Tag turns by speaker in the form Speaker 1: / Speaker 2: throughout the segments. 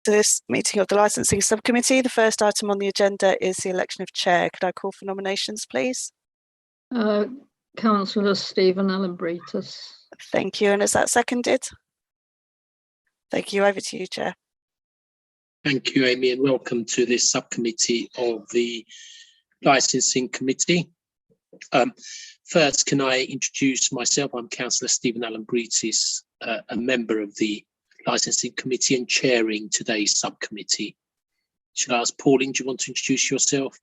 Speaker 1: to this meeting of the Licensing Subcommittee. The first item on the agenda is the election of chair. Could I call for nominations, please?
Speaker 2: Councillor Stephen Allen-Britis.
Speaker 1: Thank you. And is that seconded? Thank you. Over to you, Chair.
Speaker 3: Thank you, Amy, and welcome to this subcommittee of the Licensing Committee. First, can I introduce myself? I'm Councillor Stephen Allen-Britis, a member of the Licensing Committee and chairing today's subcommittee. Should I ask Pauline, do you want to introduce yourself?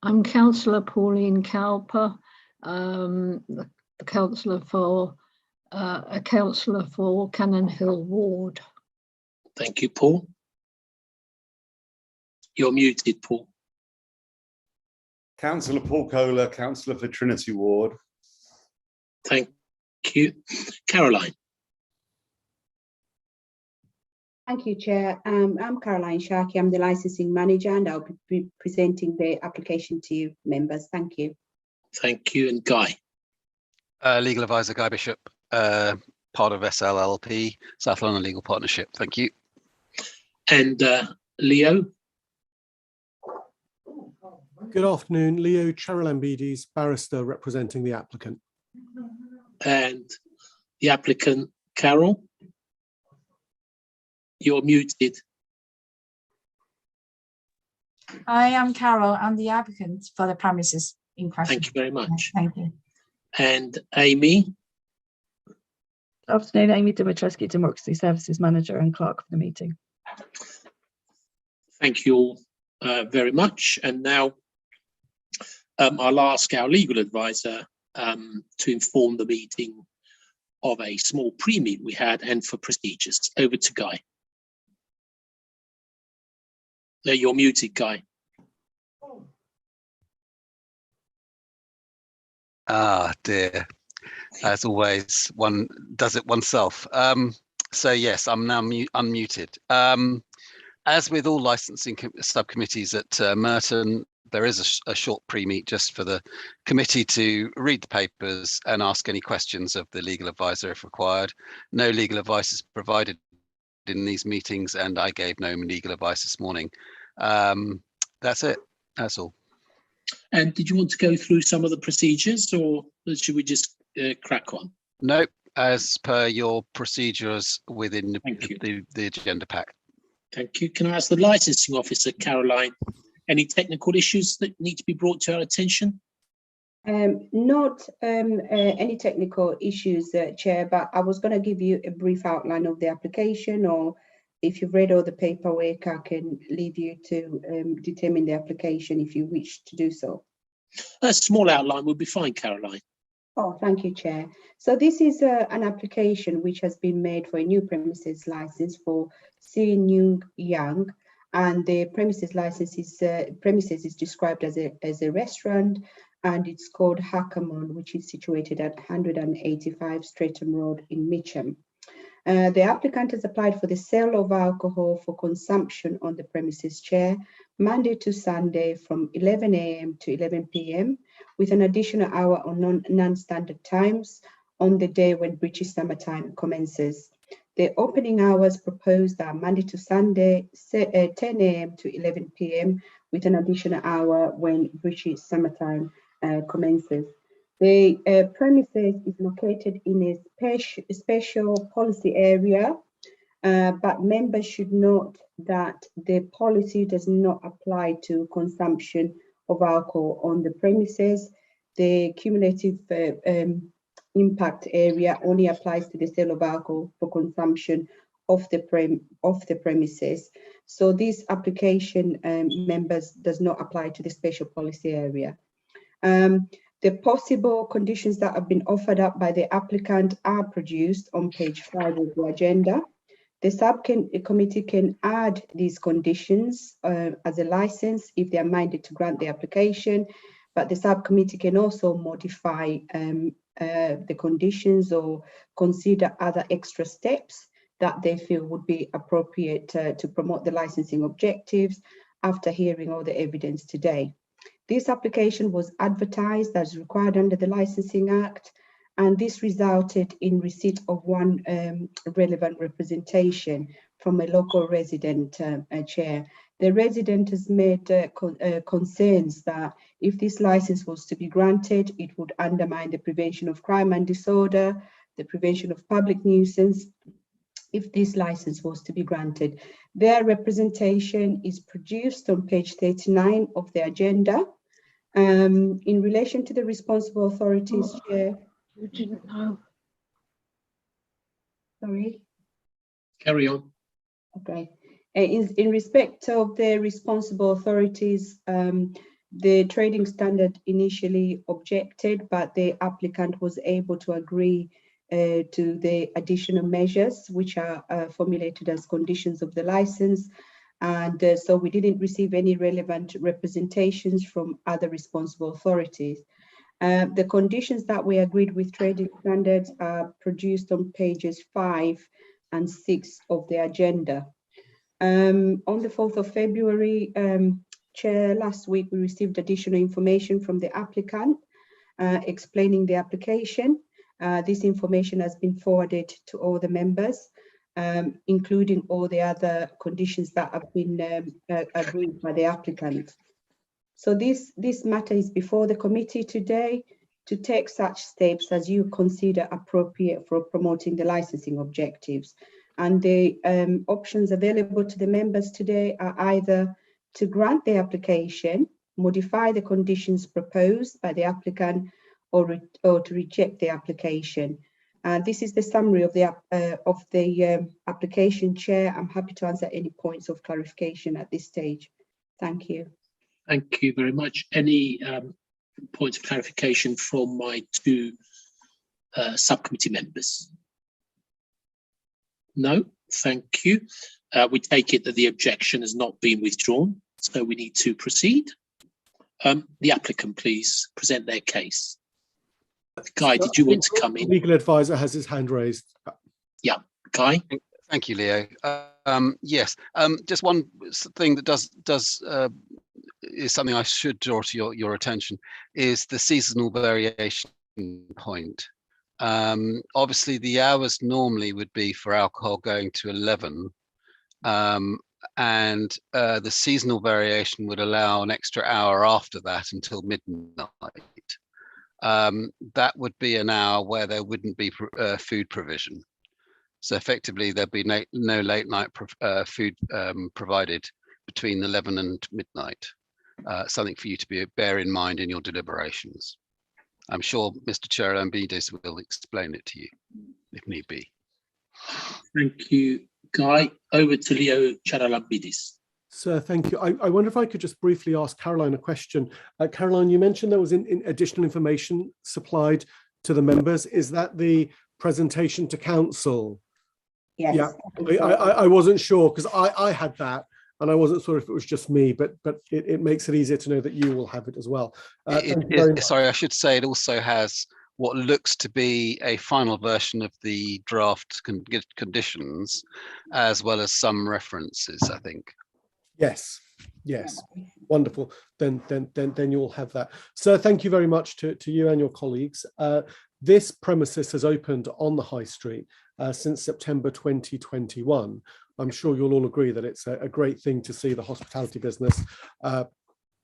Speaker 2: I'm Councillor Pauline Cowper, the councillor for a councillor for Cannon Hill Ward.
Speaker 3: Thank you, Paul. You're muted, Paul.
Speaker 4: Councillor Paul Kohler, councillor for Trinity Ward.
Speaker 3: Thank you. Caroline.
Speaker 5: Thank you, Chair. I'm Caroline Sharkey. I'm the licensing manager, and I'll be presenting the application to you, members. Thank you.
Speaker 3: Thank you. And Guy.
Speaker 6: Legal advisor Guy Bishop, part of SLLP, South London Legal Partnership. Thank you.
Speaker 3: And Leo.
Speaker 7: Good afternoon, Leo Charalambidis, barrister representing the applicant.
Speaker 3: And the applicant, Carol. You're muted.
Speaker 8: I am Carol. I'm the applicant for the premises in question.
Speaker 3: Thank you very much.
Speaker 8: Thank you.
Speaker 3: And Amy.
Speaker 9: Good afternoon, Amy Dimitrescu, Democracy Services Manager and Clerk for the meeting.
Speaker 3: Thank you all very much. And now I'll ask our legal advisor to inform the meeting of a small pre-meet we had and for procedures. Over to Guy. No, you're muted, Guy.
Speaker 6: Ah, dear. As always, one does it oneself. So yes, I'm now unmuted. As with all licensing subcommittees at Merton, there is a short pre-meet just for the committee to read the papers and ask any questions of the legal advisor if required. No legal advice is provided in these meetings, and I gave no legal advice this morning. That's it. That's all.
Speaker 3: And did you want to go through some of the procedures, or should we just crack on?
Speaker 6: No, as per your procedures within the agenda pack.
Speaker 3: Thank you. Can I ask the licensing officer, Caroline, any technical issues that need to be brought to our attention?
Speaker 5: Not any technical issues, Chair, but I was going to give you a brief outline of the application, or if you've read all the paperwork, I can leave you to determine the application if you wish to do so.
Speaker 3: A small outline will be fine, Caroline.
Speaker 5: Oh, thank you, Chair. So this is an application which has been made for a new premises license for Sin Yung Yang, and the premises license is described as a restaurant, and it's called Hakkamoon, which is situated at 185 Streatham Road in Mitcham. The applicant has applied for the sale of alcohol for consumption on the premises, Chair, Monday to Sunday from 11 a.m. to 11 p.m. with an additional hour on non-standard times on the day when British summertime commences. The opening hours proposed are Monday to Sunday, 10 a.m. to 11 p.m. with an additional hour when British summertime commences. The premises is located in a special policy area, but members should note that the policy does not apply to consumption of alcohol on the premises. The cumulative impact area only applies to the sale of alcohol for consumption of the premises. So this application, members, does not apply to the special policy area. The possible conditions that have been offered up by the applicant are produced on page 5 of the agenda. The subcommittee can add these conditions as a license if they are minded to grant the application, but the subcommittee can also modify the conditions or consider other extra steps that they feel would be appropriate to promote the licensing objectives after hearing all the evidence today. This application was advertised as required under the Licensing Act, and this resulted in receipt of one relevant representation from a local resident, Chair. The resident has made concerns that if this license was to be granted, it would undermine the prevention of crime and disorder, the prevention of public nuisance, if this license was to be granted. Their representation is produced on page 39 of the agenda. In relation to the responsible authorities, Chair.
Speaker 2: You didn't know.
Speaker 5: Sorry.
Speaker 3: Carry on.
Speaker 5: Okay. In respect of the responsible authorities, the trading standard initially objected, but the applicant was able to agree to the additional measures which are formulated as conditions of the license. And so we didn't receive any relevant representations from other responsible authorities. The conditions that we agreed with trading standards are produced on pages 5 and 6 of the agenda. On the 4th of February, Chair, last week we received additional information from the applicant explaining the application. This information has been forwarded to all the members, including all the other conditions that have been agreed by the applicant. So this matter is before the committee today to take such steps as you consider appropriate for promoting the licensing objectives. And the options available to the members today are either to grant the application, modify the conditions proposed by the applicant, or to reject the application. This is the summary of the application, Chair. I'm happy to answer any points of clarification at this stage. Thank you.
Speaker 3: Thank you very much. Any points of clarification from my two subcommittee members? No, thank you. We take it that the objection has not been withdrawn, so we need to proceed. The applicant, please present their case. Guy, did you want to come in?
Speaker 7: Legal advisor has his hand raised.
Speaker 3: Yeah, Guy.
Speaker 6: Thank you, Leo. Yes, just one thing that is something I should draw to your attention is the seasonal variation point. Obviously, the hours normally would be for alcohol going to 11, and the seasonal variation would allow an extra hour after that until midnight. That would be an hour where there wouldn't be food provision. So effectively, there'd be no late night food provided between 11 and midnight. Something for you to bear in mind in your deliberations. I'm sure Mr. Charalambidis will explain it to you if need be.
Speaker 3: Thank you, Guy. Over to Leo Charalambidis.
Speaker 7: Sir, thank you. I wonder if I could just briefly ask Caroline a question. Caroline, you mentioned there was additional information supplied to the members. Is that the presentation to council?
Speaker 5: Yes.
Speaker 7: Yeah, I wasn't sure because I had that and I wasn't sure if it was just me, but it makes it easier to know that you will have it as well.
Speaker 6: Sorry, I should say it also has what looks to be a final version of the draft conditions, as well as some references, I think.
Speaker 7: Yes, wonderful. Then you'll have that. Sir, thank you very much to you and your colleagues. This premises has opened on the High Street since September 2021. I'm sure you'll all agree that it's a great thing to see the hospitality business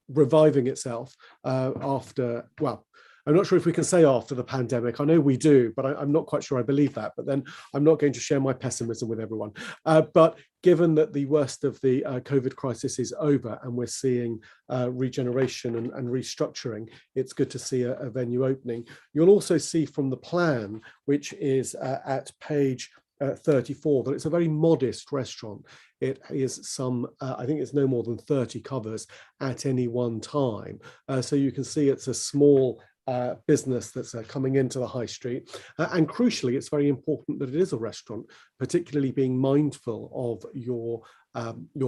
Speaker 7: reviving itself after, well, I'm not sure if we can say after the pandemic. I know we do, but I'm not quite sure I believe that. But then I'm not going to share my pessimism with everyone. But given that the worst of the COVID crisis is over and we're seeing regeneration and restructuring, it's good to see a venue opening. You'll also see from the plan, which is at page 34, that it's a very modest restaurant. It is some, I think it's no more than 30 covers at any one time. So you can see it's a small business that's coming into the high street, and crucially it's very important that it is a restaurant, particularly being mindful of your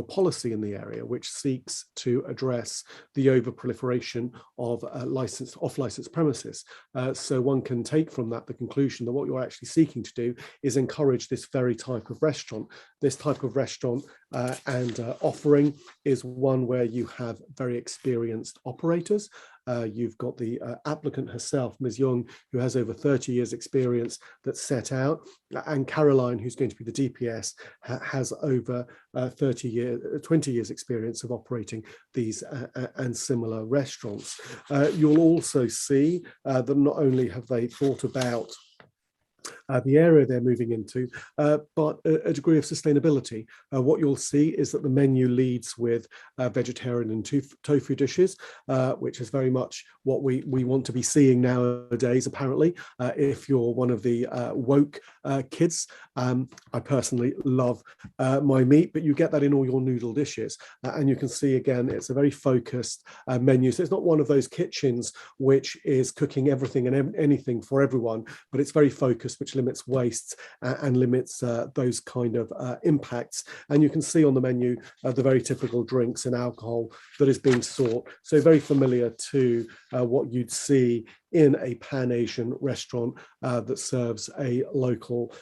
Speaker 7: policy in the area, which seeks to address the over-proliferation of off-licensed premises. So one can take from that the conclusion that what you're actually seeking to do is encourage this very type of restaurant this type of restaurant and offering is one where you have very experienced operators. You've got the applicant herself, Ms. Young, who has over 30 years experience that's set out, and Caroline, who's going to be the DPS, has over 20 years experience of operating these and similar restaurants. You'll also see that not only have they thought about the area they're moving into, but a degree of sustainability. What you'll see is that the menu leads with vegetarian and tofu dishes, which is very much what we want to be seeing nowadays, apparently. If you're one of the woke kids, I personally love my meat, but you get that in all your noodle dishes. And you can see, again, it's a very focused menu. So it's not one of those kitchens which is cooking everything and anything for everyone, but it's very focused, which limits wastes and limits those kind of impacts. And you can see on the menu the very typical drinks and alcohol that is being sought. So very familiar to what you'd see in a Pan-Asian restaurant that serves a local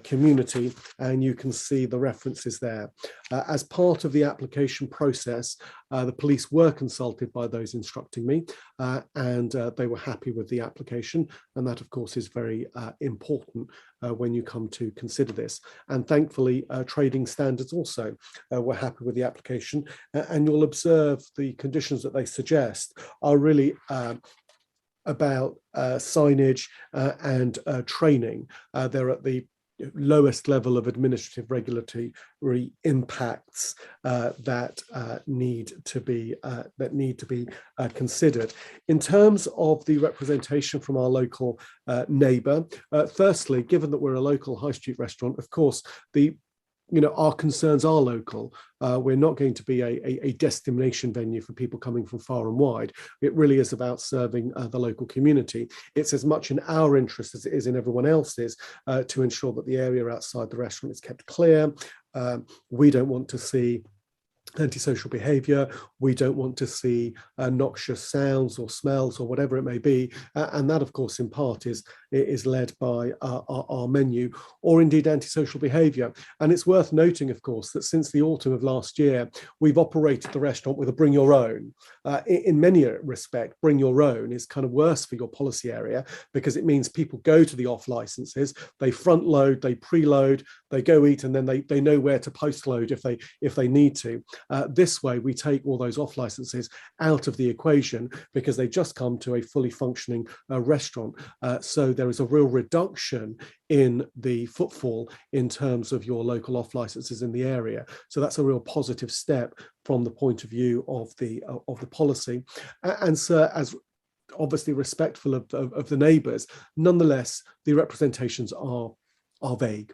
Speaker 7: community, and you can see the references there. As part of the application process, the police were consulted by those instructing me, and they were happy with the application, and that of course is very important when you come to consider this. And thankfully, trading standards also were happy with the application, and you'll observe the conditions that they suggest are really about signage and training. They're at the lowest level of administrative regulatory impacts that need to be considered. In terms of the representation from our local neighbour, firstly, given that we're a local high street restaurant, of course, our concerns are local. We're not going to be a destination venue for people coming from far and wide. It really is about serving the local community. It's as much in our interest as it is in everyone else's to ensure that the area outside the restaurant is kept clear. We don't want to see antisocial behavior. We don't want to see noxious sounds or smells or whatever it may be. And that, of course, in part is led by our menu, or indeed antisocial behavior. And it's worth noting, of course, that since the autumn of last year, we've operated the restaurant with a bring your own. In many respects, bring your own is kind of worse for your policy area, because it means people go to the off licenses, they front load, they preload, they go eat, and then they know where to post load if they need to. This way, we take all those off licenses out of the equation because they just come to a fully functioning restaurant. So there is a real reduction in the footfall in terms of your local off licenses in the area. So that's a real positive step from the point of view of the policy. And so, as obviously respectful of the neighbours, nonetheless, the representations are vague.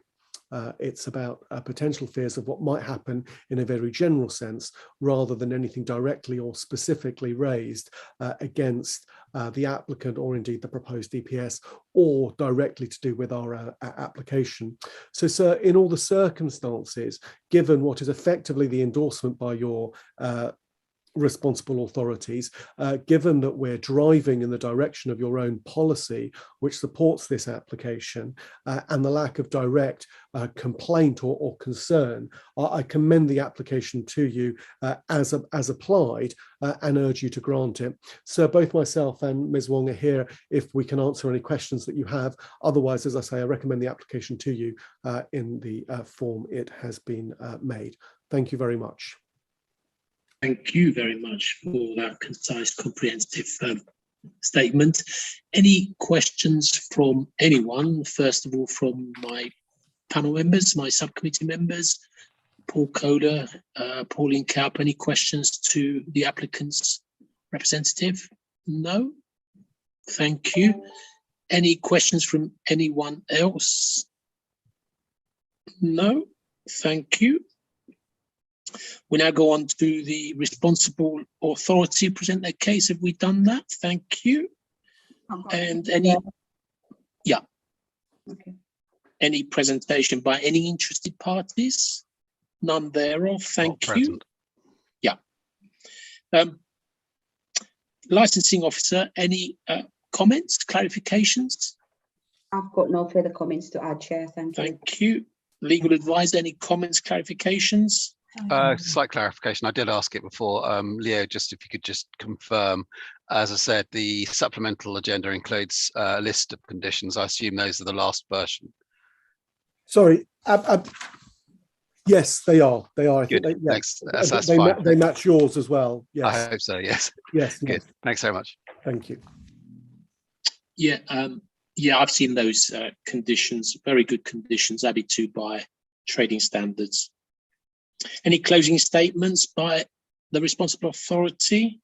Speaker 7: It's about potential fears of what might happen in a very general sense, rather than anything directly or specifically raised against the applicant or indeed the proposed DPS, or directly to do with our application. So, sir, in all the circumstances, given what is effectively the endorsement by your responsible authorities, given that we're driving in the direction of your own policy, which supports this application, and the lack of direct complaint or concern, I commend the application to you as applied and urge you to grant it. So both myself and Ms. Wong are here if we can answer any questions that you have. Otherwise, as I say, I recommend the application to you in the form it has been made. Thank you very much.
Speaker 3: Thank you very much for that concise, comprehensive statement. Any questions from anyone? First of all, from my panel members, my subcommittee members, Paul Kohler, Pauline Kaup, any questions to the applicant's representative? No? Thank you. Any questions from anyone else? No? Thank you. We now go on to the responsible authority present their case. Have we done that? Thank you. And any presentation by any interested parties? None thereof. Thank you. Yeah. Licensing officer, any comments, clarifications?
Speaker 5: I've got no further comments to add, Chair. Thank you.
Speaker 3: Thank you. Legal advisor, any comments, clarifications?
Speaker 6: Slight clarification. I did ask it before. Leo, just if you could just confirm, as I said, the supplemental agenda includes a list of conditions. I assume those are the last version.
Speaker 7: Sorry. Yes, they are. They are. I
Speaker 6: Good.
Speaker 7: think
Speaker 6: Thanks. That's
Speaker 7: they,
Speaker 6: fine.
Speaker 7: they match yours as well. Yes.
Speaker 6: I hope so. Yes.
Speaker 7: Yes.
Speaker 6: Good.
Speaker 7: Yes.
Speaker 6: Thanks very much.
Speaker 7: Thank you.
Speaker 3: Yeah, yeah, I've seen those conditions, very good conditions added to by trading standards. Any closing statements by the responsible authority?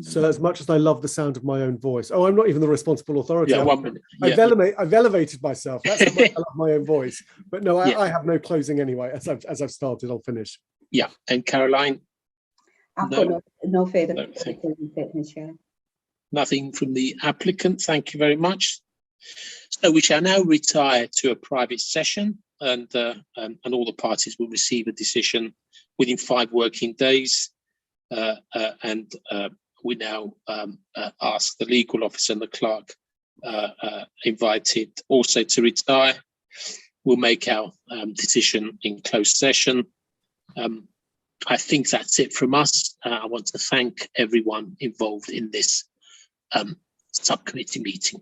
Speaker 7: So as much as I love the sound of my own voice, I'm not even the responsible authority.
Speaker 3: Yeah, 1 minute. Yeah.
Speaker 7: I've elevated myself. That's how much I love my own voice. But no, I have no closing anyway. As I've started, I'll finish.
Speaker 3: Yeah, and Caroline?
Speaker 5: I've got no further
Speaker 3: No, thank
Speaker 5: statements, Chair.
Speaker 3: Nothing from the applicant. Thank you very much. So we shall now retire to a private session, and all the parties will receive a decision within 5 working days. We now ask the legal officer and the clerk invited also to retire. We'll make our decision in closed session. I think that's it from us. I want to thank everyone involved in this subcommittee meeting.